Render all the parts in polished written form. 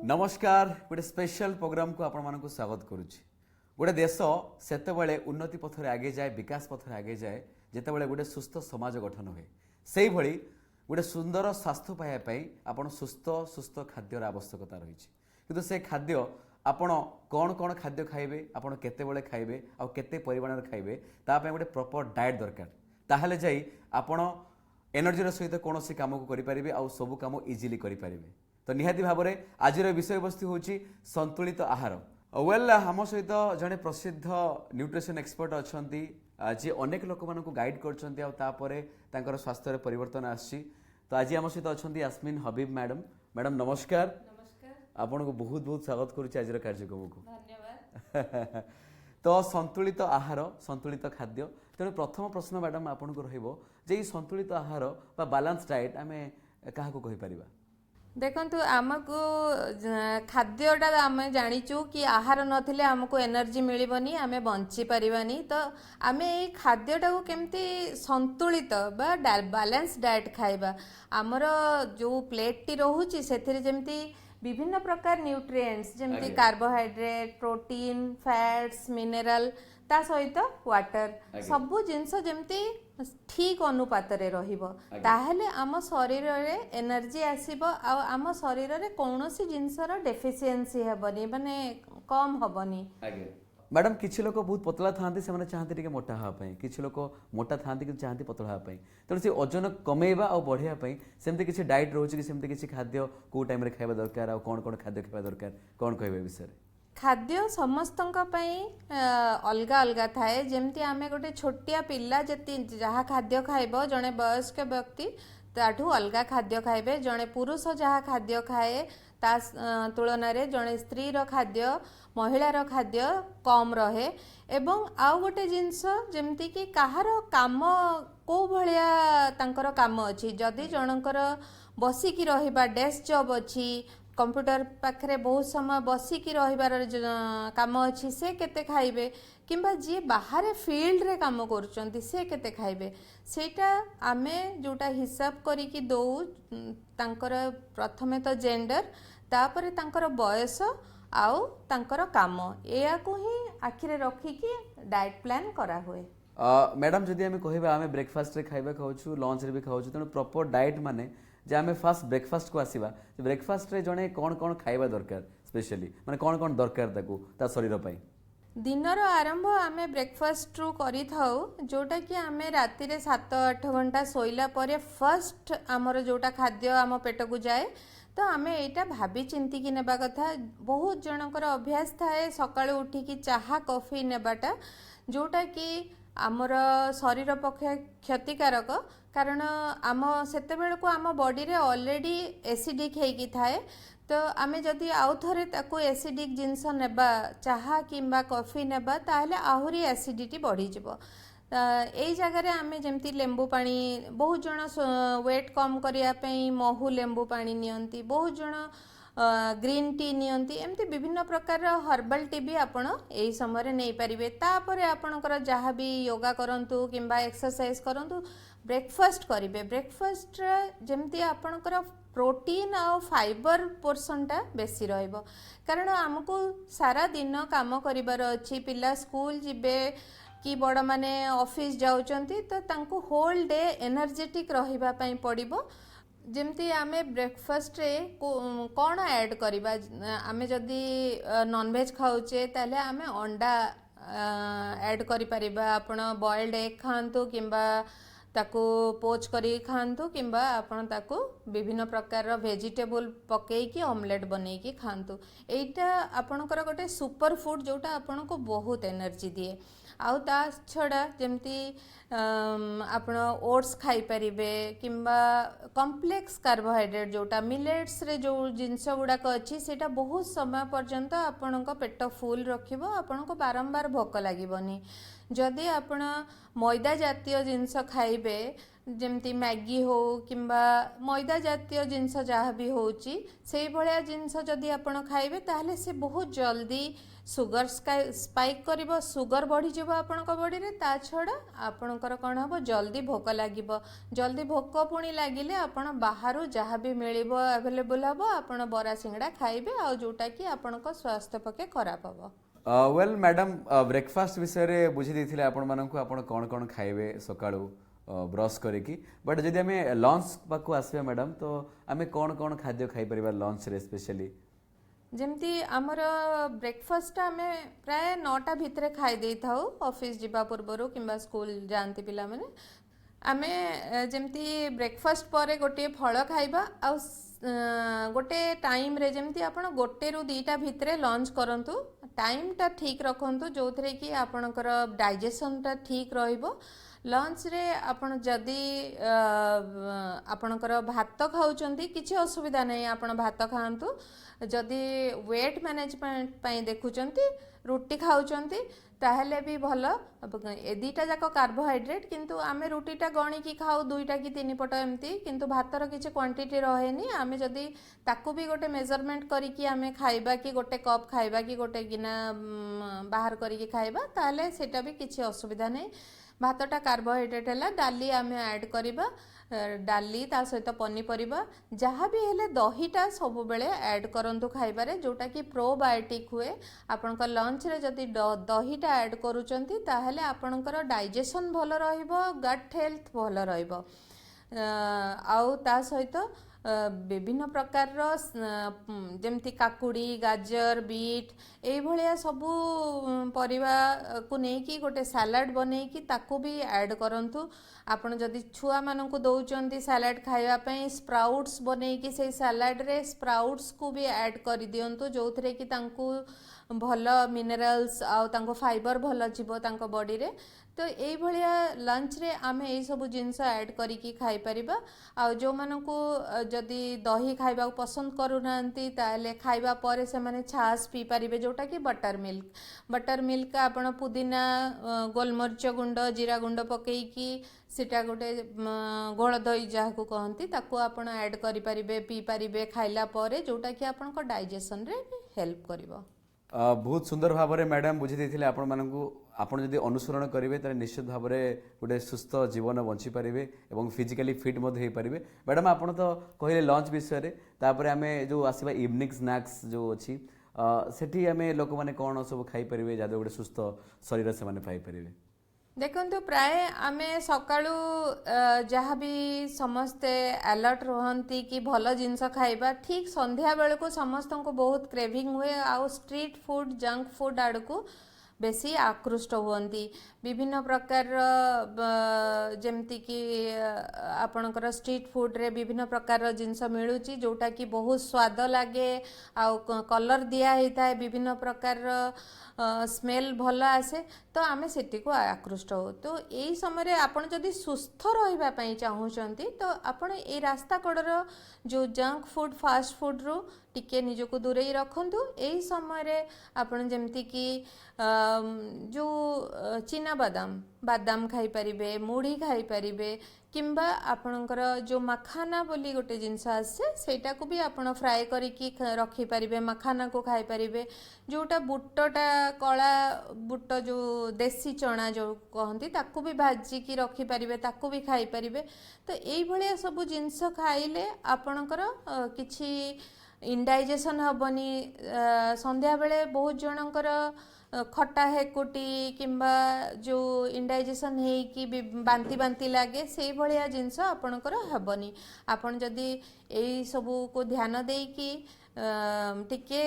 नमस्कार गोटे special programme को आपण मानक स्वागत करुच्ची गोटे देश सेतबेले उन्नति पथरे आगे जाए विकास पथरे आगे जाए जितेबाला गोटे सुस्थ समाज गठन हुए से भली गोटे सुंदर स्वास्थ्य पाइबापी आपण सुस्थ सुस्थ खाद्यर आवश्यकता रही किंतु से खाद्य आपण कौन कौन खाद्य खाइबे आपण केतेबेले खाइबे आ केते परिमाण खाइबे तापे गोटे प्रॉपर डाइट दरकार ताहले जाई आपण एनर्जी सहित कौन काम को करि परिबे आ सब काम इजिली करि परिबे तो निहाती भाव में आज विषय वस्तु हूँ संतुलित आहार वेल आम सहित जड़े प्रसिद्ध न्यूट्रिशन एक्सपर्ट अच्छा जी अनेक लोक मान गाइड कर स्वास्थ्य परिवर्तन आसी तो आज आम सहित अच्छा यास्मिन हबीब मैडम मैडम नमस्कार आपन को बहुत बहुत स्वागत करुच्ची आज कार्यक्रम को धन्यवाद। तो संतुलित आहार संतुलित खाद्य तेणु प्रथम प्रश्न मैडम आपन को रही संतुलित आहार बालांस डाइट आम क्या कहीपर देखंतु आमको खाद्यटा आम जाचु कि आहार नथिले आमको एनर्जी मिलबनी आमे बंची परिबानी तो आमे ए खाद्यटा को केमती संतुलित बा बैलेंस डाइट खाइबा आमर जो प्लेट टी रहूची सेथिरे जेमती विभिन्न प्रकार न्यूट्रिएंट्स जेमती कार्बोहाइड्रेट प्रोटीन फैट्स मिनरल ता सहित वाटर सबु जिनस जेमती ठीक अनुपात रे रहिबो ताहेले आम शरीर रे एनर्जी आसीबो आ आम शरीर रे कोनोसी जिनसर डेफिशिएंसी हेबनी माने कम होबनी मैडम किसी लोग बहुत पतला था से चाहते टे मोटा हाँपाई किसी लोग मोटा था कि चाहती पतला हाँपाई तेणु से ओजन कमेवा और बढ़ाई सेमती किसी डाइट रोचे कि सेमती किसी खाद्य को टाइम खाଇବା दरकार आ कौन कौन खाद्य खाଇବା दरकार कौन कहबे विषय खाद्य समस्तंक पई अलगा अलगा थाए जेमती आमे गोटे छोटिया पिल्ला जति जहाँ खाद्य खाइबो जणे वयस्क व्यक्ति ताठू अलगा खाद्य खाइबे जणे पुरुष जहाँ खाद्य खाए ता तुलन रे जणे स्त्री रो खाद्य महिला रो खाद्य कम रहे एवं आउ गोटे जिनस जेमती कि कहार काम को भलिया तांकर काम अछि जदि जनकर बसिकी रहिबा डेस्क जॉब अछि कंप्यूटर पाखरे बहुत समय बसिकी रहिबार काम अच्छी से केते खाइबे किंबा जी बाहर फील्ड रे काम करूचंती से केते खाइबे सेटा आमे जोटा हिसाब करी कि दो तांकर प्रथमे तो जेंडर तापरे तांकर बयस आउ तांकर काम एया को ही आखिरे रखी कि डाइट प्लान करा हुए मैडम जदि आमे कहबा आमे ब्रेकफास्ट रे खाइबा खाउछु लंच रे भी खाउछु तेणु प्रॉपर डाइट माने जे आमे फास्ट ब्रेकफास्ट को आसीबा ब्रेकफास्ट रे जणे कोन कोन खाइबा दरकार स्पेशली माने कोन कोन दरकार ताकू ता शरीर पई दिनर आरंभ आमे ब्रेकफास्ट रु करी थाउ जोटा कि आमे राति रे 7-8 घंटा सोइला परे फर्स्ट आमर जोटा खाद्य आम पेट को जाए तो आमे एटा भाबी चिंती कि नेबा कथा बहुत जनकर अभ्यास थाए सकाळु उठी कि चाहा कॉफी नेबाटा जोटा कि आमर शरीर पक्षे क्षतिकारक कारण आम सेते बेल को आम बॉडी रे ऑलरेडी एसिडिक हेकी थाए तो आमे जदि आउ थरे ताकू एसिडिक जिनस नेबा चाहा किंबा कॉफी नेबा ताहले आहुरी एसिडिटी बढ़ी जिवो एई जगह आमे जेमती लेंबू पानी बहुत जन वेट कम करिया पई महू लेंबू पानी नियंती बहुत जन ग्रीन टी नियंती एमती विभिन्न प्रकार हर्बल टी भी आपण एई समय रे नै परिबे तापरे आपणकर जहाँ भी योगा करंतु किंबा एक्सरसाइज करंतु ब्रेकफास्ट करिवे ब्रेकफास्ट जेमती आपणकर प्रोटीन आ फाइबर पोर्शनटा बेसी रहइबो कारण हमको सारा दिन काम करिबार अछि पिला स्कूल जिबे कि बड़ माने ऑफिस जाउचंती तो तांको होल डे एनर्जेटिक रहिबा पई पड़िबो जेमती आमे ब्रेकफास्ट रे कौन ऐड करिबा आमे जदि नॉन वेज खाउचे ताले आमे अंडा ऐड करि परिबा आपण बॉइल्ड एग खांतु किंबा ताकू पोच करी खांतु किंबा आपण ताकू विभिन्न प्रकार वेजिटेबल पकई कि ऑमलेट बनै कि खांतु एटा आपणकर गोटे सुपर फूड जोटा आपण को बहुत एनर्जी दिए आउ ता छड़ा जेमती आपण ओट्स खाई परिबे किंबा कॉम्प्लेक्स कार्बोहाइड्रेट जोटा मिलेट्स रे जो जिनस गुड़ाक अच्छी सेटा बहुत समय पर्यंत आपण पेट फुल रखिबो आपण को बारंबार भोक लागिबनी जदि आपण मैदा जातीय जिनस खाइबे जेमती मैगी हो किंबा मैदा जातीय जिनस जहाँ भी होची से भलिया जिनस जदि आपण खाइबे ताहले से बहुत जल्दी सुगर स्पाइक करिवो सुगर बढ़ी जिवो आपणक बॉडी रे ता छड़ा आपणकर कौन हबो जल्दी भोक लागिवो जल्दी भोक पुणी लागिले आपण बाहरु जहाँ भी मिलिवो अवेलेबल हबो आपण बरा सिंगड़ा खाइबे आ जोटा कि आपणक स्वास्थ्य पके खराब हबो वेल मैडम ब्रेकफास्ट विषय रे बुझी देथिले आपण मानकु आपण कोन कोन खाइबे सकाळू ब्रश करिकी बट जदि आमे लंच पाकु आसीबा मैडम तो आमे कोन कोन खाद्य खाइ परिबा लंच रे स्पेशली जेमती आमर ब्रेकफास्ट आमे प्राय 9टा भितरे खाई देई थाउ ऑफिस जिबा पूर्वरु किंबा स्कूल जानती पिला माने आमे जेमती ब्रेकफास्ट परे गोटे फल खाइबा आ गोटे टाइम रे जेमती आपण गोटे रु 2टा भितरे लंच करंतु टाइम टा ठीक रखंतु जोथरे कि आपणकर डाइजेशन टा ठीक रहिबो लंच रे आपण जदि आपणकर भात खाउचंती किछि असुविधा नहीं आपण भात खाआंतु जदि वेट मैनेजमेंट पई देखुचंती रुटी खाउचंती ताहले भी भल ए दुईटा जाक कार्बोहाइड्रेट किंतु आमे रुटीटा गणी की खाऊ 2टा कि 3 पट एमती किंतु भातर किछि क्वांटिटी रहेनी आमे जदि ताकू भी गोटे मेजरमेंट करिकी आमे खाइबा कि गोटे कप खाइबा कि गोटे गिना बाहर करिकी खाइबा ताहले सेटा भी किछि असुविधा नहीं भातटा कार्बोहाइड्रेट है डाली आमे ऐड करिबा डाली ता सहित पनीपरिबा जहाँ भी हेले दहीटा सब बेले ऐड करंतु खाइबारे जोटा कि प्रोबायोटिक हुए आपनका लंच रे जदि दहीटा ऐड करूचंती ताहले आपनकर डाइजेशन भल रहिबो गट हेल्थ भल रहिबो आउ ता सहित विभिन्न प्रकार जमती काकुड़ी गाजर बीट ए भलिया सबू परिवा को नेकी गोटे सलाड बनेकी ताकू भी ऐड करंतु आपण जदि छुआ मानकु दउचंती सलाड खाइबा पई स्प्राउट्स बनेकी से सलाड रे स्प्राउट्स को भी ऐड कर दियंतु जोथरे कि तांकु भल मिनरल्स आ तांको फाइबर भल जिवो तांको बॉडी रे तो यही भाया लंच रे आमे यही सब जिनस ऐड करिकी खाई परिबा आ जो मानकु जदि दही खाइबा पसंद करूनांती ताले खाइबा परे से माने छास पी परिबे जोटा कि बटर मिल्क आपण पुदीना गोलमरिच गुंड जीरा गुंड पकेइकी सीटा गोटे घोल दही जहाँ को कहती ताकू आपण ऐड करि परिबे पी परिबे खाइला परे जोटा कि आपनको डाइजेशन रे हेल्प करिवो बहुत सुंदर भाव में मैडम बुझी देथिले आपण मानकु आपण जदि अनुसरण करेंगे तो निश्चित भाव में गोटे सुस्थ जीवन बंची पारे और फिजिकली फिट हो पारे मैडम आपड़ तो कहले लंच विषय तापर आम जो आसवा इवनिंग स्नैक्स जो अच्छी सेठी आम लोक मैंने कौन सब खाई पारे जहाँ गोटे सुस्थ शरीर से पारे देखंतु प्राय आमे सकाळू जहाँ भी समस्ते अलर्ट रहंती कि भल जिनस खाइबा ठीक संध्या बेल को समस्त को बहुत क्रेविंग हुए आउ स्ट्रीट फूड जंक फूड आड़ को बेसी आकृष्ट हुअंती विभिन्न प्रकार जेमती कि आपणकर स्ट्रीट फूड रे विभिन्न प्रकार जिनस मिलूची जोटा कि बहुत स्वाद लागे आउ कलर दिया होता है विभिन्न प्रकार स्मेल भल आसे तो आमे सेटी को आकृष्ट हो तो यही समय आपण जदि सुस्थ रहिबा पई चाहूचंती तो आपण ए रास्ता कड़र जो जंक फूड फास्ट फूड रू टिके निजको दूरेई रखंतु एही समय रे आपण जेमती कि जो चीना बादाम खाई परिबे मुढ़ी खाई परिबे किंबा आपणकर जो मखाना बोली गोटे जिनस आसे सेटा को भी आपण फ्राए करिकी रखी परिबे मखाना को खाई परिबे जोटा बुटटा कला बुट जो देसी चना जो कहती ताकू भी भाजिकी रखी परिबे ताकू भी खाई परिबे तो एई भलिया सब जिनस खाइले आपणकर किछि इनडाइजेशन हबनी संध्या बेले बहुत जनकर खटा हेकुटी किंबा जो इनडाइजेशन हेकी बांती बांती लगे से भलिया जिनस आपणकर हबनी आपण जदि एई सबू को ध्यान देकी टिके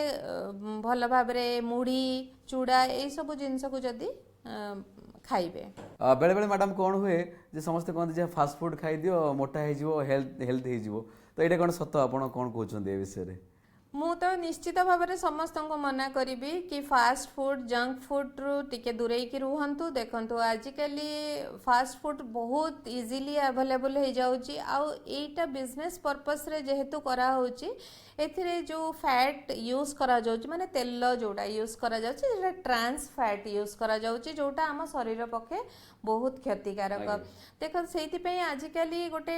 भल भाव मुढ़ी चूड़ा यही सब जिनस को जदि खाइबे बेले बेले मैडम कौन हुए जे समस्त कहते फास्ट फूड खाई दियो मोटा हो हेल्थ हो तो ये कौन सत आप कौन कहते ए विषय ମୁଁ ତ ନିଶ୍ଚିତ ଭାବରେ ସମସ୍ତଙ୍କୁ ମନା କରିବି କି ଫାଷ୍ଟ ଫୁଡ୍ ଜଙ୍କ ଫୁଡ୍ରୁ ଟିକେ ଦୂରେଇକି ରୁହନ୍ତୁ। ଦେଖନ୍ତୁ ଆଜିକାଲି ଫାଷ୍ଟ ଫୁଡ୍ ବହୁତ ଇଜିଲି ଆଭେଲେବୁଲ୍ ହେଇଯାଉଛି, ଆଉ ଏଇଟା ବିଜନେସ୍ ପର୍ପସ୍ରେ ଯେହେତୁ କରାହେଉଛି, ଏଥିରେ ଯେଉଁ ଫ୍ୟାଟ୍ ୟୁଜ୍ କରାଯାଉଛି ମାନେ ତେଲ ଯେଉଁଟା ୟୁଜ୍ କରାଯାଉଛି ସେଇଟା ଟ୍ରାନ୍ସ ଫ୍ୟାଟ୍ ୟୁଜ୍ କରାଯାଉଛି, ଯେଉଁଟା ଆମ ଶରୀର ପକ୍ଷେ ବହୁତ କ୍ଷତିକାରକ। ଦେଖ ସେଇଥିପାଇଁ ଆଜିକାଲି ଗୋଟେ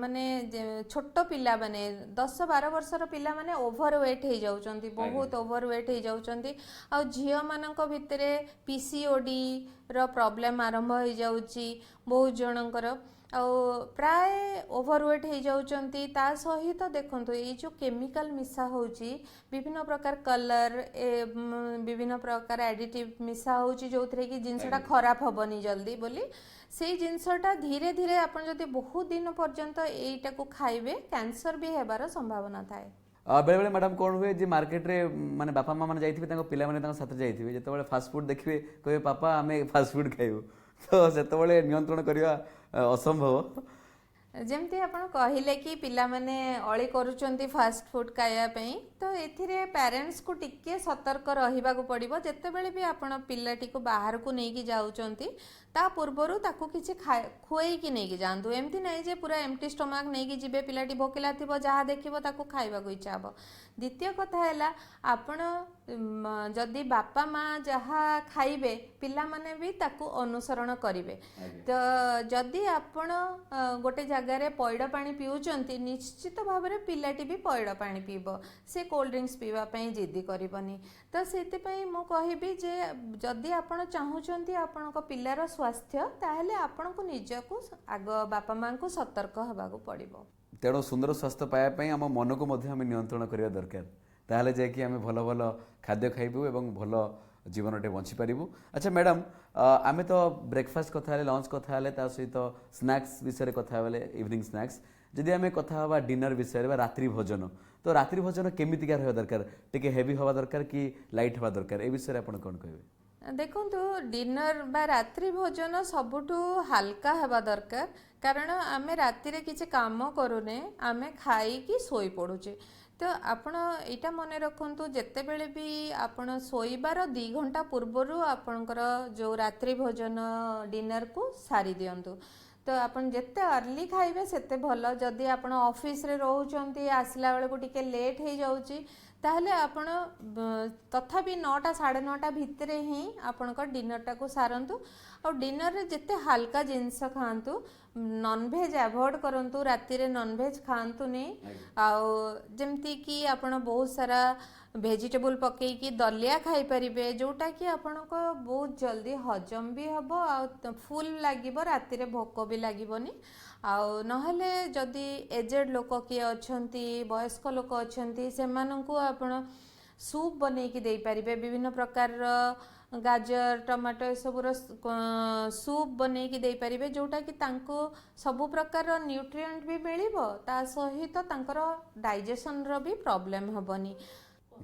ମାନେ ଛୋଟ ପିଲାମାନେ 10-12 ବର୍ଷର ପିଲାମାନେ ଓଭର ୱେଟ୍ ହେଇଯାଉଛନ୍ତି, ବହୁତ ଓଭର ୱେଟ୍ ହେଇଯାଉଛନ୍ତି। ଆଉ ଝିଅମାନଙ୍କ ଭିତରେ PCODର ପ୍ରୋବ୍ଲେମ୍ ଆରମ୍ଭ ହେଇଯାଉଛି ବହୁତ ଜଣଙ୍କର, ଆଉ ପ୍ରାୟ ଓଭର ୱେଟ୍ ହେଇଯାଉଛନ୍ତି। ତା ସହିତ ଦେଖନ୍ତୁ ଏଇ ଯେଉଁ କେମିକାଲ ମିଶା ହେଉଛି, ବିଭିନ୍ନ ପ୍ରକାର କଲର୍, ବିଭିନ୍ନ ପ୍ରକାର ଆଡିଟିଭ୍ ମିଶା ହେଉଛି, ଯେଉଁଥିରେ କି ଜିନିଷଟା ଖରାପ ହେବନି ଜଲ୍ଦି ବୋଲି, ସେଇ ଜିନିଷଟା ଧୀରେ ଧୀରେ ଆପଣ ଯଦି ବହୁତ ଦିନ ପର୍ଯ୍ୟନ୍ତ ଏଇଟାକୁ ଖାଇବେ କ୍ୟାନ୍ସର ବି ହେବାର ସମ୍ଭାବନା ଥାଏ। ବେଳେବେଳେ ମ୍ୟାଡ଼ାମ୍ କ'ଣ ହୁଏ ଯେ ମାର୍କେଟରେ ମାନେ ବାପା ମାଆ ମାନେ ଯାଇଥିବେ, ତାଙ୍କ ପିଲାମାନେ ତାଙ୍କ ସାଥିରେ ଯାଇଥିବେ, ଯେତେବେଳେ ଫାଷ୍ଟଫୁଡ଼୍ ଦେଖିବେ କହିବେ ପାପା ଆମେ ଫାଷ୍ଟଫୁଡ଼୍ ଖାଇବୁ, ତ ସେତେବେଳେ ନିୟନ୍ତ୍ରଣ କରିବା ଅସମ୍ଭବ। ଯେମିତି ଆପଣ କହିଲେ କି ପିଲାମାନେ ଅଳି କରୁଛନ୍ତି ଫାଷ୍ଟ ଫୁଡ୍ ଖାଇବା ପାଇଁ, ତ ଏଥିରେ ପ୍ୟାରେଣ୍ଟସ୍କୁ ଟିକେ ସତର୍କ ରହିବାକୁ ପଡ଼ିବ। ଯେତେବେଳେ ବି ଆପଣ ପିଲାଟିକୁ ବାହାରକୁ ନେଇକି ଯାଉଛନ୍ତି ତା ପୂର୍ବରୁ ତାକୁ କିଛି ଖୁଆଇକି ନେଇକି ଯାଆନ୍ତୁ। ଏମିତି ନାହିଁ ଯେ ପୁରା ଏମ୍ପ୍ଟି ଷ୍ଟମାକ୍ ନେଇକି ଯିବେ, ପିଲାଟି ଭୋକିଲା ଥିବ ଯାହା ଦେଖିବ ତାକୁ ଖାଇବାକୁ ଇଚ୍ଛା ହେବ। ଦ୍ୱିତୀୟ କଥା ହେଲା, ଆପଣ ଯଦି ବାପା ମା ଯାହା ଖାଇବେ ପିଲାମାନେ ବି ତାକୁ ଅନୁସରଣ କରିବେ। ତ ଯଦି ଆପଣ ଗୋଟେ ଜାଗାରେ ପଇଡ଼ ପାଣି ପିଉଛନ୍ତି, ନିଶ୍ଚିତ ଭାବରେ ପିଲାଟି ବି ପଇଡ଼ ପାଣି ପିଇବ, ସେ କୋଲ୍ଡ ଡ୍ରିଙ୍କସ୍ ପିଇବା ପାଇଁ ଜିଦି କରିବନି। ତ ସେଥିପାଇଁ ମୁଁ କହିବି ଯେ ଯଦି ଆପଣ ଚାହୁଁଛନ୍ତି ଆପଣଙ୍କ ପିଲାର ସ୍ୱାସ୍ଥ୍ୟ, ତାହେଲେ ଆପଣଙ୍କୁ ନିଜକୁ ଆଗ ବାପା ମାଆଙ୍କୁ ସତର୍କ ହେବାକୁ ପଡ଼ିବ। ତେଣୁ ସୁନ୍ଦର ସ୍ୱାସ୍ଥ୍ୟ ପାଇବା ପାଇଁ ଆମ ମନକୁ ମଧ୍ୟ ଆମେ ନିୟନ୍ତ୍ରଣ କରିବା ଦରକାର, ତାହେଲେ ଯାଇକି ଆମେ ଭଲ ଭଲ ଖାଦ୍ୟ ଖାଇବୁ ଏବଂ ଭଲ ଜୀବନଟେ ବଞ୍ଚିପାରିବୁ। ଆଚ୍ଛା ମ୍ୟାଡ଼ାମ୍, ଆମେ ତ ବ୍ରେକଫାଷ୍ଟ କଥା ହେଲେ, ଲଞ୍ଚ କଥା ହେଲେ, ତା ସହିତ ସ୍ନାକ୍ସ ବିଷୟରେ କଥା ହେଲେ, ଇଭିନିଂ ସ୍ନାକ୍ସ। ଯଦି ଆମେ କଥା ହେବା ଡିନର ବିଷୟରେ ବା ରାତ୍ରି ଭୋଜନ, ତ ରାତ୍ରି ଭୋଜନ କେମିତିକା ରହିବା ଦରକାର? ଟିକେ ହେଭି ହେବା ଦରକାର କି ଲାଇଟ୍ ହେବା ଦରକାର? ଏ ବିଷୟରେ ଆପଣ କ'ଣ କହିବେ? ଦେଖନ୍ତୁ ଡିନର ବା ରାତ୍ରି ଭୋଜନ ସବୁଠୁ ହାଲକା ହେବା ଦରକାର, କାରଣ ଆମେ ରାତିରେ କିଛି କାମ କରୁନେ, ଆମେ ଖାଇକି ଶୋଇପଡ଼ୁଛେ। ତ ଆପଣ ଏଇଟା ମନେ ରଖନ୍ତୁ, ଯେତେବେଳେ ବି ଆପଣ ଶୋଇବାର 2 ଘଣ୍ଟା ପୂର୍ବରୁ ଆପଣଙ୍କର ଯେଉଁ ରାତ୍ରି ଭୋଜନ ଡିନରକୁ ସାରି ଦିଅନ୍ତୁ। ତ ଆପଣ ଯେତେ ଅର୍ଲି ଖାଇବେ ସେତେ ଭଲ। ଯଦି ଆପଣ ଅଫିସରେ ରହୁଛନ୍ତି, ଆସିଲା ବେଳକୁ ଟିକେ ଲେଟ୍ ହେଇଯାଉଛି, ତାହେଲେ ଆପଣ ତଥାପି 9ଟା 9:30 ଭିତରେ ହିଁ ଆପଣଙ୍କ ଡିନରଟାକୁ ସାରନ୍ତୁ। ଆଉ ଡିନରରେ ଯେତେ ହାଲକା ଜିନିଷ ଖାଆନ୍ତୁ, ନନଭେଜ୍ ଆଭଏଡ଼ କରନ୍ତୁ, ରାତିରେ ନନଭେଜ୍ ଖାଆନ୍ତୁନି। ଆଉ ଯେମିତିକି ଆପଣ ବହୁତ ସାରା ଭେଜିଟେବୁଲ୍ ପକେଇକି ଦଲିଆ ଖାଇପାରିବେ, ଯେଉଁଟାକି ଆପଣଙ୍କ ବହୁତ ଜଲ୍ଦି ହଜମ ବି ହେବ, ଆଉ ଫୁଲ୍ ଲାଗିବ, ରାତିରେ ଭୋକ ବି ଲାଗିବନି। ଆଉ ନହେଲେ ଯଦି ଏଜେଡ୍ ଲୋକ କିଏ ଅଛନ୍ତି, ବୟସ୍କ ଲୋକ ଅଛନ୍ତି, ସେମାନଙ୍କୁ ଆପଣ ସୁପ୍ ବନେଇକି ଦେଇପାରିବେ। ବିଭିନ୍ନ ପ୍ରକାରର ଗାଜର, ଟମାଟୋ ଏସବୁର ସୁପ୍ ବନେଇକି ଦେଇପାରିବେ, ଯେଉଁଟାକି ତାଙ୍କୁ ସବୁ ପ୍ରକାରର ନ୍ୟୁଟ୍ରିଏଣ୍ଟ ବି ମିଳିବ, ତା ସହିତ ତାଙ୍କର ଡାଇଜେସନର ବି ପ୍ରୋବ୍ଲେମ୍ ହେବନି।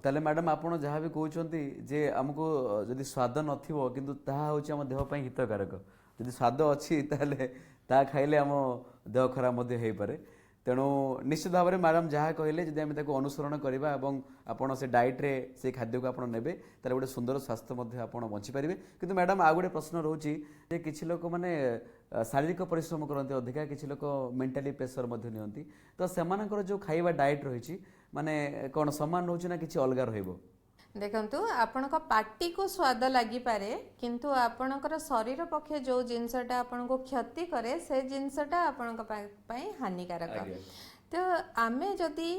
ତାହେଲେ ମ୍ୟାଡ଼ାମ୍ ଆପଣ ଯାହା ବି କହୁଛନ୍ତି ଯେ ଆମକୁ ଯଦି ସ୍ୱାଦ ନଥିବ କିନ୍ତୁ ତାହା ହେଉଛି ଆମ ଦେହ ପାଇଁ ହିତକାରକ, ଯଦି ସ୍ୱାଦ ଅଛି ତାହେଲେ ତାହା ଖାଇଲେ ଆମ ଦେହ ଖରାପ ମଧ୍ୟ ହେଇପାରେ। ତେଣୁ ନିଶ୍ଚିତ ଭାବରେ ମ୍ୟାଡ଼ାମ୍ ଯାହା କହିଲେ ଯଦି ଆମେ ତାକୁ ଅନୁସରଣ କରିବା ଏବଂ ଆପଣ ସେ ଡାଏଟ୍ରେ ସେ ଖାଦ୍ୟକୁ ଆପଣ ନେବେ, ତାହେଲେ ଗୋଟେ ସୁନ୍ଦର ସ୍ୱାସ୍ଥ୍ୟ ମଧ୍ୟ ଆପଣ ବଞ୍ଚିପାରିବେ। କିନ୍ତୁ ମ୍ୟାଡ଼ାମ୍ ଆଉ ଗୋଟେ ପ୍ରଶ୍ନ ରହୁଛି ଯେ କିଛି ଲୋକମାନେ ଶାରୀରିକ ପରିଶ୍ରମ କରନ୍ତି ଅଧିକା, କିଛି ଲୋକ ମେଣ୍ଟାଲି ପ୍ରେସର ମଧ୍ୟ ନିଅନ୍ତି, ତ ସେମାନଙ୍କର ଯେଉଁ ଖାଇବା ଡାଏଟ୍ ରହିଛି ମାନେ କ'ଣ ସମାନ ରହୁଛି ନା କିଛି ଅଲଗା ରହିବ? ଦେଖନ୍ତୁ ଆପଣଙ୍କ ପାଟିକୁ ସ୍ୱାଦ ଲାଗିପାରେ, କିନ୍ତୁ ଆପଣଙ୍କର ଶରୀର ପକ୍ଷେ ଯେଉଁ ଜିନିଷଟା ଆପଣଙ୍କୁ କ୍ଷତି କରେ ସେ ଜିନିଷଟା ଆପଣଙ୍କ ପାଇଁ ହାନିକାରକ। ତ ଆମେ ଯଦି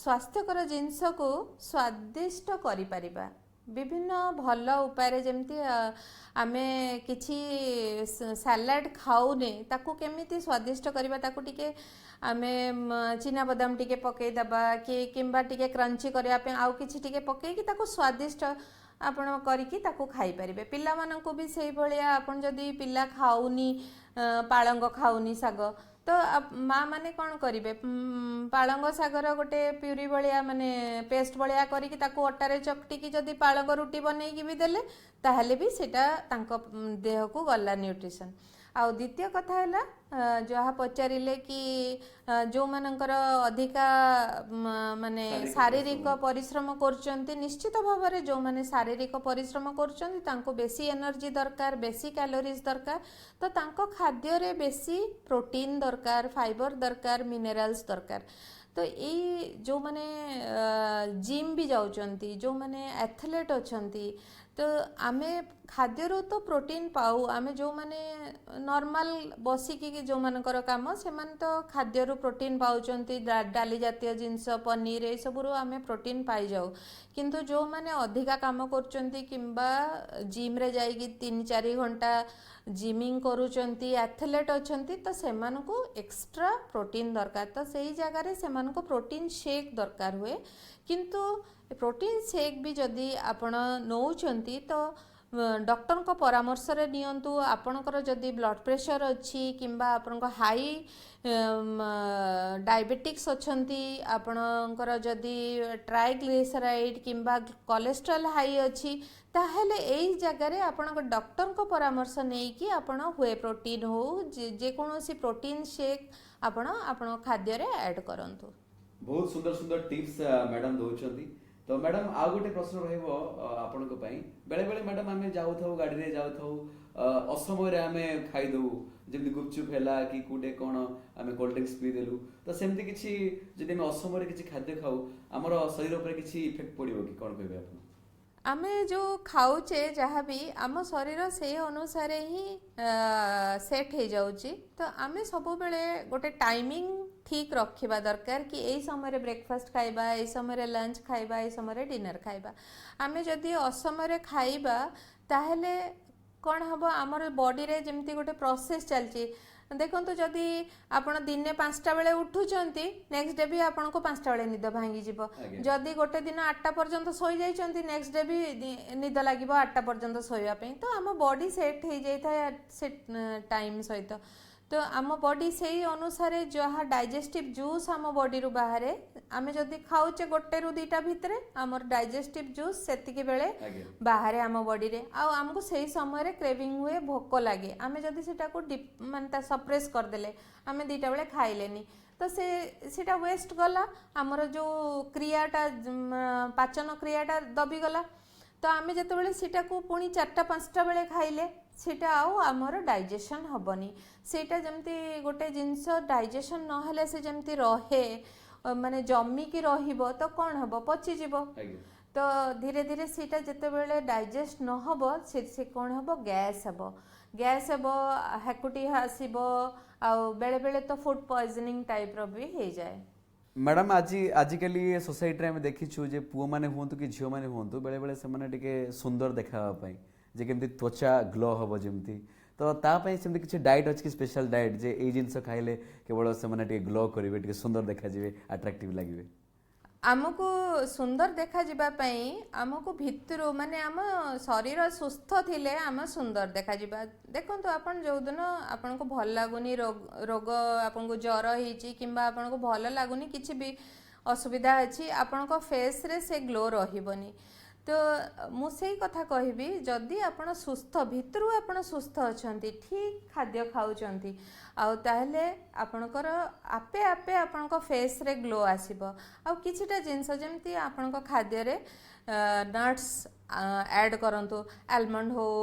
ସ୍ୱାସ୍ଥ୍ୟକର ଜିନିଷକୁ ସ୍ୱାଦିଷ୍ଟ କରିପାରିବା ବିଭିନ୍ନ ଭଲ ଉପାୟରେ, ଯେମିତି ଆମେ କିଛି ସାଲାଡ଼ ଖାଉନେ ତାକୁ କେମିତି ସ୍ୱାଦିଷ୍ଟ କରିବା, ତାକୁ ଟିକେ ଆମେ ଚିନାବାଦାମ ଟିକେ ପକେଇଦେବା କିମ୍ବା ଟିକେ କ୍ରଞ୍ଚି କରିବା ପାଇଁ ଆଉ କିଛି ଟିକେ ପକେଇକି ତାକୁ ସ୍ୱାଦିଷ୍ଟ ଆପଣ କରିକି ତାକୁ ଖାଇପାରିବେ। ପିଲାମାନଙ୍କୁ ବି ସେଇଭଳିଆ, ଆପଣ ଯଦି ପିଲା ଖାଉନି, ପାଳଙ୍ଗ ଖାଉନି ଶାଗ, ତ ମା ମାନେ କ'ଣ କରିବେ, ପାଳଙ୍ଗ ଶାଗର ଗୋଟେ ପ୍ୟୁରି ଭଳିଆ ମାନେ ପେଷ୍ଟ ଭଳିଆ କରିକି ତାକୁ ଅଟାରେ ଚକଟିକି ଯଦି ପାଳଙ୍ଗ ରୁଟି ବନେଇକି ବି ଦେଲେ, ତାହେଲେ ବି ସେଇଟା ତାଙ୍କ ଦେହକୁ ଗଲା ନ୍ୟୁଟ୍ରିସନ୍। ଆଉ ଦ୍ୱିତୀୟ କଥା ହେଲା ଯାହା ପଚାରିଲେ କି ଯେଉଁମାନଙ୍କର ଅଧିକା ମାନେ ଶାରୀରିକ ପରିଶ୍ରମ କରୁଛନ୍ତି, ନିଶ୍ଚିତ ଭାବରେ ଯେଉଁମାନେ ଶାରୀରିକ ପରିଶ୍ରମ କରୁଛନ୍ତି ତାଙ୍କୁ ବେଶୀ ଏନର୍ଜି ଦରକାର, ବେଶୀ କ୍ୟାଲୋରିଜ୍ ଦରକାର, ତ ତାଙ୍କ ଖାଦ୍ୟରେ ବେଶୀ ପ୍ରୋଟିନ୍ ଦରକାର, ଫାଇବର ଦରକାର, ମିନେରାଲ୍ସ ଦରକାର। ତ ଏଇ ଯେଉଁମାନେ ଜିମ୍ ବି ଯାଉଛନ୍ତି, ଯେଉଁମାନେ ଆଥଲେଟ୍ ଅଛନ୍ତି, ତ ଆମେ ଖାଦ୍ୟରୁ ତ ପ୍ରୋଟିନ୍ ପାଉ। ଆମେ ଯେଉଁମାନେ ନର୍ମାଲ ବସିକି ଯେଉଁମାନଙ୍କର କାମ, ସେମାନେ ତ ଖାଦ୍ୟରୁ ପ୍ରୋଟିନ୍ ପାଉଛନ୍ତି, ଡାଲି ଜାତୀୟ ଜିନିଷ, ପନିର, ଏସବୁରୁ ଆମେ ପ୍ରୋଟିନ୍ ପାଇଯାଉ। କିନ୍ତୁ ଯେଉଁମାନେ ଅଧିକା କାମ କରୁଛନ୍ତି କିମ୍ବା ଜିମ୍ରେ ଯାଇକି 3-4 ଘଣ୍ଟା ଜିମିଂ କରୁଛନ୍ତି, ଆଥଲେଟ୍ ଅଛନ୍ତି, ତ ସେମାନଙ୍କୁ ଏକ୍ସଟ୍ରା ପ୍ରୋଟିନ୍ ଦରକାର। ତ ସେଇ ଜାଗାରେ ସେମାନଙ୍କୁ ପ୍ରୋଟିନ୍ ଶେକ୍ ଦରକାର ହୁଏ। କିନ୍ତୁ ପ୍ରୋଟିନ୍ ଶେକ୍ ବି ଯଦି ଆପଣ ନେଉଛନ୍ତି ତ ଡକ୍ଟରଙ୍କ ପରାମର୍ଶରେ ନିଅନ୍ତୁ। ଆପଣଙ୍କର ଯଦି ବ୍ଲଡ଼ ପ୍ରେସର ଅଛି କିମ୍ବା ଆପଣଙ୍କ ହାଇ ଡାଇବେଟିକ୍ସ ଅଛନ୍ତି, ଆପଣଙ୍କର ଯଦି ଟ୍ରାଇଗ୍ଲିସରାଇଡ୍ କିମ୍ବା କୋଲେଷ୍ଟ୍ରଲ୍ ହାଇ ଅଛି, ତାହେଲେ ଏଇ ଜାଗାରେ ଆପଣଙ୍କ ଡକ୍ଟରଙ୍କ ପରାମର୍ଶ ନେଇକି ଆପଣ ହୁଏ ପ୍ରୋଟିନ୍ ହଉ ଯେକୌଣସି ପ୍ରୋଟିନ୍ ଶେକ୍ ଆପଣ ଆପଣଙ୍କ ଖାଦ୍ୟରେ ଆଡ୍ କରନ୍ତୁ। ବହୁତ ସୁନ୍ଦର ସୁନ୍ଦର ଟିପ୍ସ ମ୍ୟାଡାମ ଦଉଛନ୍ତି। ତ ମ୍ୟାଡାମ ଆଉ ଗୋଟେ ପ୍ରଶ୍ନ ରହିବ ଆପଣଙ୍କ ପାଇଁ। ବେଳେ ବେଳେ ମ୍ୟାଡାମ ଆମେ ଯାଉଥାଉ, ଗାଡିରେ ଯାଉଥାଉ, ଅସମୟରେ ଆମେ ଖାଇଦଉ, ଯେମିତି ଗୁପଚୁପ ହେଲା କି କୋଉଟେ କ'ଣ ଆମେ କୋଲ୍ଡ ଡ୍ରିଙ୍କସ୍ ପିଇଦେଲୁ। ତ ସେମିତି କିଛି ଯଦି ଆମେ ଅସମୟରେ କିଛି ଖାଦ୍ୟ ଖାଉ, ଆମର ଶରୀର ଉପରେ କିଛି ଇଫେକ୍ଟ ପଡିବ କି, କ'ଣ କହିବେ ଆପଣ? ଆମେ ଯେଉଁ ଖାଉଛେ ଯାହାବି ଆମ ଶରୀର ସେଇ ଅନୁସାରେ ହିଁ ସେଟ୍ ହେଇଯାଉଛି। ତ ଆମେ ସବୁବେଳେ ଗୋଟେ ଟାଇମିଂ ଠିକ୍ ରଖିବା ଦରକାର କି ଏଇ ସମୟରେ ବ୍ରେକଫାଷ୍ଟ ଖାଇବା, ଏଇ ସମୟରେ ଲଞ୍ଚ ଖାଇବା, ଏଇ ସମୟରେ ଡିନର ଖାଇବା। ଆମେ ଯଦି ଅସମୟରେ ଖାଇବା ତାହେଲେ କ'ଣ ହେବ, ଆମର ବଡ଼ିରେ ଯେମିତି ଗୋଟେ ପ୍ରୋସେସ୍ ଚାଲିଛି। ଦେଖନ୍ତୁ, ଯଦି ଆପଣ ଦିନେ 5ଟା ବେଳେ ଉଠୁଛନ୍ତି, ନେକ୍ସଟ ଡେ ବି ଆପଣଙ୍କୁ 5ଟା ବେଳେ ନିଦ ଭାଙ୍ଗିଯିବ। ଯଦି ଗୋଟେ ଦିନ 8ଟା ପର୍ଯ୍ୟନ୍ତ ଶୋଇଯାଇଛନ୍ତି, ନେକ୍ସଟ ଡେ ବି ନିଦ ଲାଗିବ 8ଟା ପର୍ଯ୍ୟନ୍ତ ଶୋଇବା ପାଇଁ। ତ ଆମ ବଡି ସେଟ୍ ହେଇଯାଇଥାଏ ସେ ଟାଇମ୍ ସହିତ। ତ ଆମ ବଡି ସେଇ ଅନୁସାରେ ଯାହା ଡାଇଜେଷ୍ଟିଭ ଜୁସ୍ ଆମ ବଡିରୁ ବାହାରେ, ଆମେ ଯଦି ଖାଉଛେ 1ରୁ 2ଟା ଭିତରେ, ଆମର ଡାଇଜେଷ୍ଟିଭ ଜୁସ୍ ସେତିକି ବେଳେ ବାହାରେ ଆମ ବଡିରେ। ଆଉ ଆମକୁ ସେଇ ସମୟରେ କ୍ରେଭିଂ ହୁଏ, ଭୋକ ଲାଗେ। ଆମେ ଯଦି ସେଟାକୁ ମାନେ ତା ସପ୍ରେସ୍ କରିଦେଲେ, ଆମେ 2ଟା ବେଳେ ଖାଇଲେନି, ତ ସେଟା ୱେଷ୍ଟ ଗଲା। ଆମର ଯେଉଁ କ୍ରିୟାଟା, ପାଚନ କ୍ରିୟାଟା ଦବିଗଲା। ତ ଆମେ ଯେତେବେଳେ ସେଟାକୁ ପୁଣି 4ଟା-5ଟା ବେଳେ ଖାଇଲେ, ସେଟା ଆଉ ଆମର ଡାଇଜେସନ୍ ହେବନି। ସେଇଟା ଯେମିତି ଗୋଟେ ଜିନିଷ ଡାଇଜେସନ୍ ନହେଲେ ସେ ଯେମିତି ରହେ, ମାନେ ଜମିକି ରହିବ, ତ କ'ଣ ହେବ, ପଚିଯିବ। ତ ଧୀରେ ଧୀରେ ସେଇଟା ଯେତେବେଳେ ଡାଇଜେଷ୍ଟ ନ ହେବ, ସେ କ'ଣ ହେବ, ଗ୍ୟାସ୍ ହେବ, ହାକୁଟି ଆସିବ, ଆଉ ବେଳେବେଳେ ତ ଫୁଡ୍ ପଏଜନିଂ ଟାଇପ୍ର ବି ହେଇଯାଏ। ମ୍ୟାଡାମ ଆଜିକାଲି ସୋସାଇଟିରେ ଆମେ ଦେଖିଛୁ ଯେ ପୁଅମାନେ ହୁଅନ୍ତୁ କି ଝିଅମାନେ ହୁଅନ୍ତୁ, ବେଳେବେଳେ ସେମାନେ ଟିକେ ସୁନ୍ଦର ଦେଖାହେବା ପାଇଁ, ଯେ କେମିତି ତ୍ୱଚା ଗ୍ଲୋ ହେବ ଯେମିତି, ତ ତା ପାଇଁ ସେମିତି କିଛି ଡାଏଟ୍ ଅଛି କି, ସ୍ପେଶାଲ ଡାଏଟ୍, ଯେ ଏଇ ଜିନିଷ ଖାଇଲେ କେବଳ ସେମାନେ ଟିକେ ଗ୍ଲୋ କରିବେ, ଟିକେ ସୁନ୍ଦର ଦେଖାଯିବେ, ଆଟ୍ରାକ୍ଟିଭ ଲାଗିବେ? ଆମକୁ ସୁନ୍ଦର ଦେଖାଯିବା ପାଇଁ ଆମକୁ ଭିତରୁ, ମାନେ ଆମ ଶରୀର ସୁସ୍ଥ ଥିଲେ ଆମେ ସୁନ୍ଦର ଦେଖାଯିବା। ଦେଖନ୍ତୁ, ଆପଣ ଯେଉଁଦିନ ଆପଣଙ୍କୁ ଭଲ ଲାଗୁନି, ରୋଗ ଆପଣଙ୍କୁ ଜ୍ୱର ହେଇଛି କିମ୍ବା ଆପଣଙ୍କୁ ଭଲ ଲାଗୁନି, କିଛି ବି ଅସୁବିଧା ଅଛି, ଆପଣଙ୍କ ଫେସ୍ରେ ସେ ଗ୍ଲୋ ରହିବନି। ତ ମୁଁ ସେଇ କଥା କହିବି, ଯଦି ଆପଣ ସୁସ୍ଥ, ଭିତରୁ ଆପଣ ସୁସ୍ଥ ଅଛନ୍ତି, ଠିକ୍ ଖାଦ୍ୟ ଖାଉଛନ୍ତି, ଆଉ ତାହେଲେ ଆପଣଙ୍କର ଆପେ ଆପେ ଆପଣଙ୍କ ଫେସ୍ରେ ଗ୍ଲୋ ଆସିବ। ଆଉ କିଛିଟା ଜିନିଷ ଯେମିତି ଆପଣଙ୍କ ଖାଦ୍ୟରେ ନଟ୍ସ ଆଡ୍ କରନ୍ତୁ, ଆଲମଣ୍ଡ ହଉ,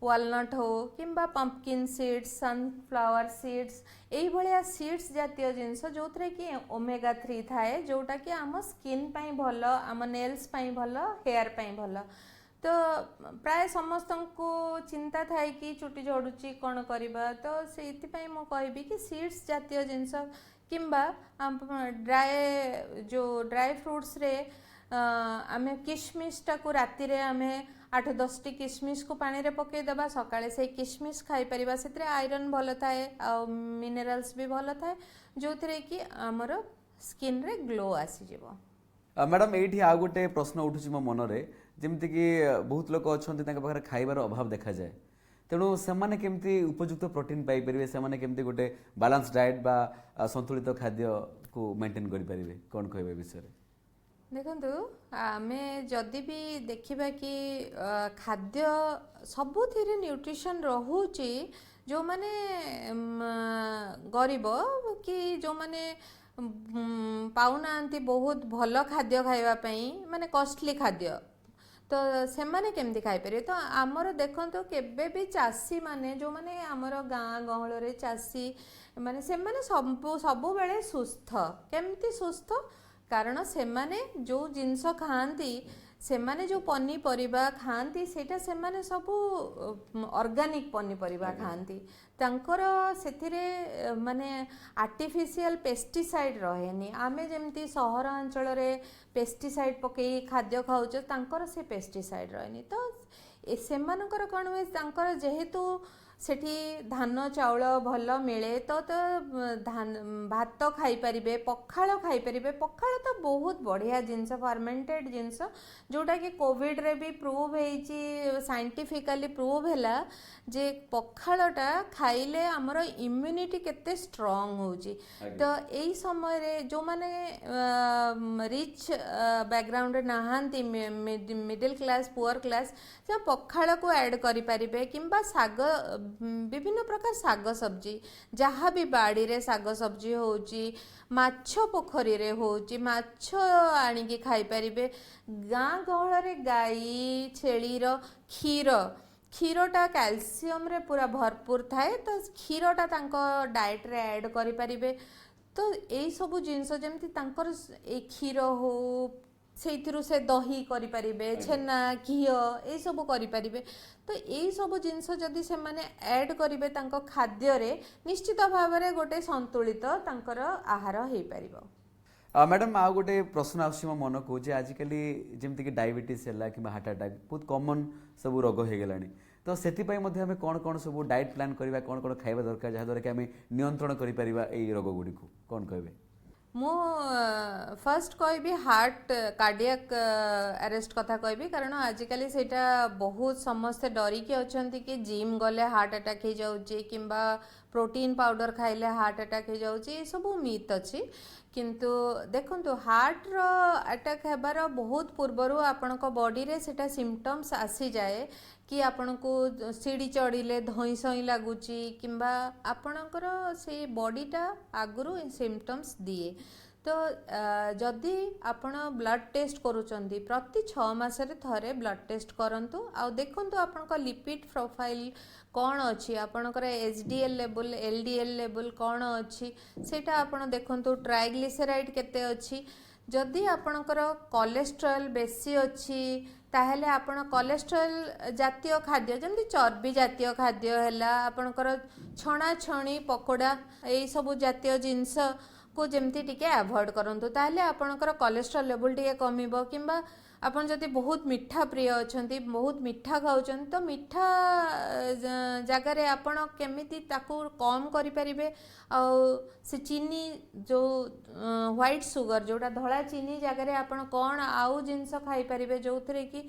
ୱାଲନଟ୍ ହଉ, କିମ୍ବା ପମ୍ପକିନ୍ ସିଡ୍ସ, ସନଫ୍ଲାୱାର ସିଡ୍ସ, ଏଇଭଳିଆ ସିଡ୍ସ ଜାତୀୟ ଜିନିଷ ଯେଉଁଥିରେ କି ଓମେଗା-3 ଥାଏ, ଯେଉଁଟାକି ଆମ ସ୍କିନ୍ ପାଇଁ ଭଲ, ଆମ ନେଲ୍ସ ପାଇଁ ଭଲ, ହେୟାର ପାଇଁ ଭଲ। ତ ପ୍ରାୟ ସମସ୍ତଙ୍କୁ ଚିନ୍ତା ଥାଏ କି ଚୁଟି ଝଡ଼ୁଛି, କ'ଣ କରିବା। ତ ସେଇଥିପାଇଁ ମୁଁ କହିବି କି ସିଡ୍ସ ଜାତୀୟ ଜିନିଷ କିମ୍ବା ଡ୍ରାଏ ଫ୍ରୁଟ୍ସରେ ଆମେ କିସମିସଟାକୁ ରାତିରେ ଆମେ 8-10ଟି କିସମିସକୁ ପାଣିରେ ପକାଇଦେବା, ସକାଳେ ସେଇ କିସମିସ ଖାଇପାରିବା। ସେଥିରେ ଆଇରନ୍ ଭଲ ଥାଏ, ଆଉ ମିନେରାଲ୍ସ ବି ଭଲ ଥାଏ, ଯେଉଁଥିରେ କି ଆମର ସ୍କିନ୍ରେ ଗ୍ଲୋ ଆସିଯିବ। ମ୍ୟାଡାମ ଏଇଠି ଆଉ ଗୋଟେ ପ୍ରଶ୍ନ ଉଠୁଛି ମୋ ମନରେ, ଯେମିତିକି ବହୁତ ଲୋକ ଅଛନ୍ତି ତାଙ୍କ ପାଖରେ ଖାଇବାର ଅଭାବ ଦେଖାଯାଏ, ତେଣୁ ସେମାନେ କେମିତି ଉପଯୁକ୍ତ ପ୍ରୋଟିନ୍ ପାଇପାରିବେ, ସେମାନେ କେମିତି ଗୋଟେ ବାଲାନ୍ସ ଡାଏଟ୍ ବା ସନ୍ତୁଳିତ ଖାଦ୍ୟକୁ ମେଣ୍ଟେନ୍ କରିପାରିବେ, କ'ଣ କହିବେ ଏ ବିଷୟରେ? ଦେଖନ୍ତୁ ଆମେ ଯଦି ବି ଦେଖିବା କି ଖାଦ୍ୟ ସବୁଥିରେ ନ୍ୟୁଟ୍ରିସନ୍ ରହୁଛି। ଯେଉଁମାନେ ଗରିବ କି ଯେଉଁମାନେ ପାଉନାହାନ୍ତି ବହୁତ ଭଲ ଖାଦ୍ୟ ଖାଇବା ପାଇଁ, ମାନେ କଷ୍ଟଲି ଖାଦ୍ୟ, ତ ସେମାନେ କେମିତି ଖାଇପାରିବେ? ତ ଆମର ଦେଖନ୍ତୁ କେବେ ବି ଚାଷୀମାନେ ଯେଉଁମାନେ ଆମର ଗାଁ ଗହଳରେ ଚାଷୀ ମାନେ ସେମାନେ ସବୁବେଳେ ସୁସ୍ଥ। କେମିତି ସୁସ୍ଥ? କାରଣ ସେମାନେ ଯେଉଁ ଜିନିଷ ଖାଆନ୍ତି, ସେମାନେ ଯେଉଁ ପନିପରିବା ଖାଆନ୍ତି, ସେଇଟା ସେମାନେ ସବୁ ଅର୍ଗାନିକ୍ ପନିପରିବା ଖାଆନ୍ତି। ତାଙ୍କର ସେଥିରେ ମାନେ ଆର୍ଟିଫିସିଆଲ ପେଷ୍ଟିସାଇଡ୍ ରହେନି। ଆମେ ଯେମିତି ସହରାଞ୍ଚଳରେ ପେଷ୍ଟିସାଇଡ୍ ପକେଇ ଖାଦ୍ୟ ଖାଉଛେ, ତାଙ୍କର ସେ ପେଷ୍ଟିସାଇଡ୍ ରହେନି। ତ ସେମାନଙ୍କର କ'ଣ ହୁଏ, ତାଙ୍କର ଯେହେତୁ ସେଠି ଧାନ ଚାଉଳ ଭଲ ମିଳେ, ତ ଭାତ ଖାଇପାରିବେ, ପଖାଳ ଖାଇପାରିବେ। ପଖାଳ ତ ବହୁତ ବଢ଼ିଆ ଜିନିଷ, ଫର୍ମେଣ୍ଟେଡ୍ ଜିନିଷ, ଯେଉଁଟାକି କୋଭିଡ଼ରେ ବି ପ୍ରୁଭ୍ ହେଇଛି, ସାଇଣ୍ଟିଫିକାଲି ପ୍ରୁଭ୍ ହେଲା ଯେ ପଖାଳଟା ଖାଇଲେ ଆମର ଇମ୍ୟୁନିଟି କେତେ ଷ୍ଟ୍ରଙ୍ଗ ହେଉଛି। ତ ଏଇ ସମୟରେ ଯେଉଁମାନେ ରିଚ୍ ବ୍ୟାକଗ୍ରାଉଣ୍ଡରେ ନାହାନ୍ତି, ମିଡ଼ିଲ୍ କ୍ଲାସ୍, ପୁଅର୍ କ୍ଲାସ୍, ସେ ପଖାଳକୁ ଆଡ଼୍ କରିପାରିବେ। କିମ୍ବା ଶାଗ, ବିଭିନ୍ନ ପ୍ରକାର ଶାଗ ସବଜି, ଯାହା ବି ବାଡ଼ିରେ ଶାଗ ସବଜି ହେଉଛି, ମାଛ ପୋଖରୀରେ ହେଉଛି, ମାଛ ଆଣିକି ଖାଇପାରିବେ। ଗାଁ ଗହଳରେ ଗାଈ ଛେଳିର କ୍ଷୀରଟା କ୍ୟାଲସିୟମରେ ପୁରା ଭରପୁର ଥାଏ। ତ କ୍ଷୀରଟା ତାଙ୍କ ଡାଏଟ୍ରେ ଆଡ଼୍ କରିପାରିବେ। ତ ଏଇସବୁ ଜିନିଷ ଯେମିତି ତାଙ୍କର ଏଇ କ୍ଷୀର ହଉ, ସେଇଥିରୁ ସେ ଦହି କରିପାରିବେ, ଛେନା, ଘିଅ ଏଇସବୁ କରିପାରିବେ। ତ ଏଇସବୁ ଜିନିଷ ଯଦି ସେମାନେ ଆଡ଼୍ କରିବେ ତାଙ୍କ ଖାଦ୍ୟରେ, ନିଶ୍ଚିତ ଭାବରେ ଗୋଟେ ସନ୍ତୁଳିତ ତାଙ୍କର ଆହାର ହେଇପାରିବ। ମ୍ୟାଡ଼ାମ୍ ଆଉ ଗୋଟେ ପ୍ରଶ୍ନ ଆସୁଛି ମୋ ମନକୁ, ଯେ ଆଜିକାଲି ଯେମିତିକି ଡାଇବେଟିସ୍ ହେଲା କିମ୍ବା ହାର୍ଟ ଆଟାକ୍ ବହୁତ କମନ୍ ସବୁ ରୋଗ ହେଇଗଲାଣି। ତ ସେଥିପାଇଁ ମଧ୍ୟ ଆମେ କ'ଣ କ'ଣ ସବୁ ଡାଏଟ୍ ପ୍ଲାନ୍ କରିବା, କ'ଣ କ'ଣ ଖାଇବା ଦରକାର, ଯାହାଦ୍ୱାରା କି ଆମେ ନିୟନ୍ତ୍ରଣ କରିପାରିବା ଏଇ ରୋଗ ଗୁଡ଼ିକୁ, କ'ଣ କହିବେ? ମୁଁ ଫାର୍ଷ୍ଟ କହିବି ହାର୍ଟ କାର୍ଡ଼ିଆକ୍ ଆରେଷ୍ଟ କଥା କହିବି। କାରଣ ଆଜିକାଲି ସେଇଟା ବହୁତ ସମସ୍ତେ ଡରିକି ଅଛନ୍ତି କି ଜିମ୍ ଗଲେ ହାର୍ଟ ଆଟାକ୍ ହେଇଯାଉଛି, କିମ୍ବା ପ୍ରୋଟିନ୍ ପାଉଡ଼ର ଖାଇଲେ ହାର୍ଟ ଆଟାକ୍ ହେଇଯାଉଛି। ଏସବୁ ମିଥ୍ ଅଛି। କିନ୍ତୁ ଦେଖନ୍ତୁ, ହାର୍ଟର ଆଟାକ୍ ହେବାର ବହୁତ ପୂର୍ବରୁ ଆପଣଙ୍କ ବଡ଼ିରେ ସେଇଟା ସିମ୍ପଟମ୍ସ ଆସିଯାଏ କି ଆପଣଙ୍କୁ ସିଡ଼ି ଚଢ଼ିଲେ ଧଇଁ ସଇଁ ଲାଗୁଛି, କିମ୍ବା ଆପଣଙ୍କର ସେଇ ବଡ଼ିଟା ଆଗରୁ ସିମ୍ପଟମ୍ସ ଦିଏ। ତ ଯଦି ଆପଣ ବ୍ଲଡ଼୍ ଟେଷ୍ଟ କରୁଛନ୍ତି, ପ୍ରତି 6 ମାସରେ ଥରେ ବ୍ଲଡ଼୍ ଟେଷ୍ଟ କରନ୍ତୁ। ଆଉ ଦେଖନ୍ତୁ ଆପଣଙ୍କ ଲିପିଡ୍ ପ୍ରୋଫାଇଲ୍ କ'ଣ ଅଛି, ଆପଣଙ୍କର HDL ଲେବୁଲ୍, LDL ଲେବୁଲ୍ କ'ଣ ଅଛି, ସେଇଟା ଆପଣ ଦେଖନ୍ତୁ। ଟ୍ରାଇଗ୍ଲିସେରାଇଡ୍ କେତେ ଅଛି। ଯଦି ଆପଣଙ୍କର କୋଲେଷ୍ଟ୍ରଲ୍ ବେଶୀ ଅଛି, ତାହେଲେ ଆପଣ କୋଲେଷ୍ଟ୍ରଲ୍ ଜାତୀୟ ଖାଦ୍ୟ, ଯେମିତି ଚର୍ବି ଜାତୀୟ ଖାଦ୍ୟ ହେଲା, ଆପଣଙ୍କର ଛଣାଛଣି ପକୋଡ଼ା, ଏଇସବୁ ଜାତୀୟ ଜିନିଷକୁ ଯେମିତି ଟିକେ ଆଭଏଡ଼୍ କରନ୍ତୁ। ତାହେଲେ ଆପଣଙ୍କର କୋଲେଷ୍ଟ୍ରଲ୍ ଲେବୁଲ୍ ଟିକେ କମିବ। କିମ୍ବା ଆପଣ ଯଦି ବହୁତ ମିଠା ପ୍ରିୟ ଅଛନ୍ତି, ବହୁତ ମିଠା ଖାଉଛନ୍ତି, ତ ମିଠା ଜାଗାରେ ଆପଣ କେମିତି ତାକୁ କମ୍ କରିପାରିବେ। ଆଉ ସେ ଚିନି, ଯେଉଁ ହ୍ୱାଇଟ୍ ସୁଗର, ଯେଉଁଟା ଧଳା ଚିନି ଜାଗାରେ ଆପଣ କ'ଣ ଆଉ ଜିନିଷ ଖାଇପାରିବେ ଯେଉଁଥିରେ କି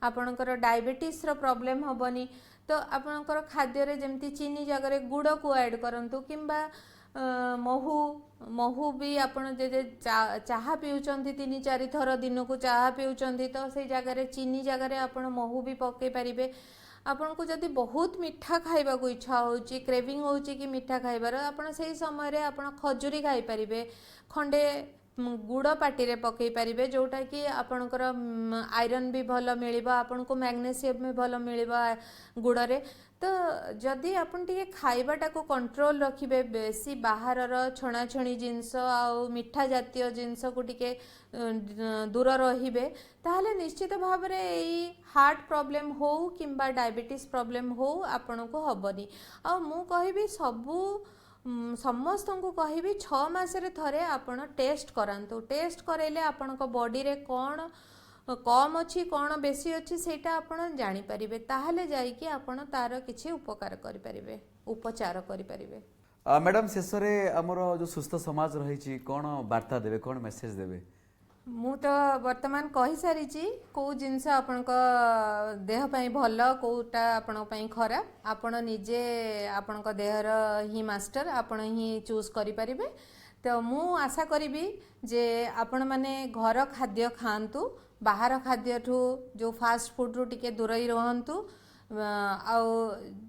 ଆପଣଙ୍କର ଡାଇବେଟିସ୍ର ପ୍ରୋବ୍ଲେମ୍ ହେବନି। ତ ଆପଣଙ୍କର ଖାଦ୍ୟରେ ଯେମିତି ଚିନି ଜାଗାରେ ଗୁଡ଼କୁ ଆଡ଼୍ କରନ୍ତୁ। କିମ୍ବା ମହୁ ବି ଆପଣ ଯଦି ଚାହା ପିଉଛନ୍ତି, 3-4 ଥର ଦିନକୁ ଚାହା ପିଉଛନ୍ତି, ତ ସେଇ ଜାଗାରେ ଚିନି ଜାଗାରେ ଆପଣ ମହୁ ବି ପକାଇ ପାରିବେ। ଆପଣଙ୍କୁ ଯଦି ବହୁତ ମିଠା ଖାଇବାକୁ ଇଚ୍ଛା ହେଉଛି, କ୍ରେଭିଂ ହେଉଛି କି ମିଠା ଖାଇବାର, ଆପଣ ସେଇ ସମୟରେ ଆପଣ ଖଜୁରୀ ଖାଇପାରିବେ। ଖଣ୍ଡେ ଗୁଡ଼ ପାଟିରେ ପକାଇ ପାରିବେ, ଯେଉଁଟାକି ଆପଣଙ୍କର ଆଇରନ୍ ବି ଭଲ ମିଳିବ, ଆପଣଙ୍କୁ ମ୍ୟାଗ୍ନେସିୟମ୍ ବି ଭଲ ମିଳିବ ଗୁଡ଼ରେ। ତ ଯଦି ଆପଣ ଟିକେ ଖାଇବାଟାକୁ କଣ୍ଟ୍ରୋଲ ରଖିବେ, ବେଶୀ ବାହାରର ଛଣାଛଣି ଜିନିଷ ଆଉ ମିଠା ଜାତୀୟ ଜିନିଷକୁ ଟିକେ ଦୂର ରହିବେ, ତାହେଲେ ନିଶ୍ଚିତ ଭାବରେ ଏଇ ହାର୍ଟ ପ୍ରୋବ୍ଲେମ୍ ହଉ କିମ୍ବା ଡାଇବେଟିସ୍ ପ୍ରୋବ୍ଲେମ୍ ହଉ ଆପଣଙ୍କୁ ହେବନି। ଆଉ ମୁଁ କହିବି ସମସ୍ତଙ୍କୁ କହିବି 6 ମାସରେ ଥରେ ଆପଣ ଟେଷ୍ଟ କରାନ୍ତୁ। ଟେଷ୍ଟ କରାଇଲେ ଆପଣଙ୍କ ବଡ଼ିରେ କ'ଣ କମ୍ ଅଛି, କ'ଣ ବେଶୀ ଅଛି, ସେଇଟା ଆପଣ ଜାଣିପାରିବେ। ତାହେଲେ ଯାଇକି ଆପଣ ତା'ର କିଛି ଉପଚାର କରିପାରିବେ। ମ୍ୟାଡ଼ାମ୍, ଶେଷରେ ଆମର ଯେଉଁ ସୁସ୍ଥ ସମାଜ ରହିଛି, କ'ଣ ବାର୍ତ୍ତା ଦେବେ, କ'ଣ ମେସେଜ ଦେବେ? ମୁଁ ତ ବର୍ତ୍ତମାନ କହିସାରିଛି କେଉଁ ଜିନିଷ ଆପଣଙ୍କ ଦେହ ପାଇଁ ଭଲ, କେଉଁଟା ଆପଣଙ୍କ ପାଇଁ ଖରାପ। ଆପଣ ନିଜେ ଆପଣଙ୍କ ଦେହର ହିଁ ମାଷ୍ଟର, ଆପଣ ହିଁ ଚୁଜ୍ କରିପାରିବେ। तो मु आशा करी जे आपण माने घर खाद्य खातु बाहर खाद्य ठू जो फास्ट फूड रू टिके दूर ही रहंतु आउ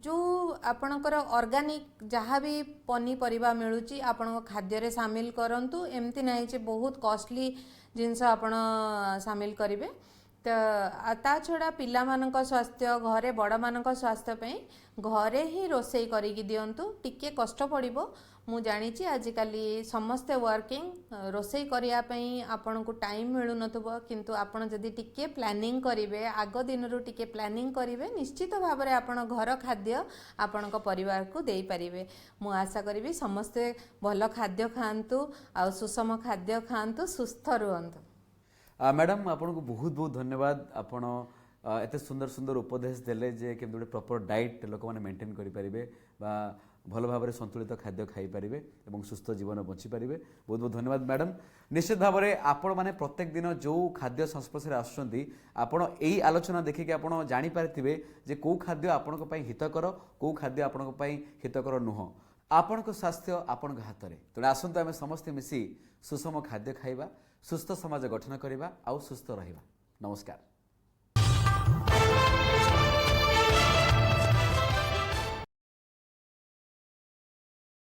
जो आपणकर ऑर्गेनिक जहाँ भी पनीपरिबा मिलुची आपण खाद्य रे शामिल करंतु एमती नहीं जे बहुत कॉस्टली जिनस आपण शामिल करिवे तो ता छड़ा पिला मानक स्वास्थ्य घरे बड़ मानक स्वास्थ्य पे घरे ही रोसई करिकी दियंतु टिके कष्ट पड़िबो मु जानिछि आजिकाली समस्ते वर्किंग रोसई करिया पई आपन को टाइम मिलु नथबो किंतु आपन जदी टिके प्लानिंग करिवे आग दिन रु टिके प्लानिंग करिवे निश्चित भाव में आपन घर खाद्य आपन को परिवार को देई परिवे मु आशा करिवि समस्ते भल खाद्य खांतु आ सुषम खाद्य खांतु सुस्थ रहंतु। मैडम आपन को बहुत बहुत धन्यवाद आपण एते सुंदर सुंदर उपदेश देले जे केमति गोटे प्रॉपर डाइट लोक माने मेंटेन करि परिबे बा भल भाव में संतुलित खाद्य खाई पारिबे एवं सुस्थ जीवन बंची पारिबे। बहुत बहुत धन्यवाद मैडम। निश्चित भाव में आपण माने प्रत्येक दिन जो खाद्य संस्पर्श रे आसुचंती आपण एई आलोचना देखिके आपण जानि पारिथिबे जे को खाद्य आपणक पई हितकर को खाद्य आपणक पई हितकर नुह आपणक स्वास्थ्य आपणक हाथ रे। तेणु आसंतु आमे समस्ते मिसी सुषम खाद्य खाइबा सुस्थ समाज गठन करिबा आ सुस्थ रहिबा। नमस्कार।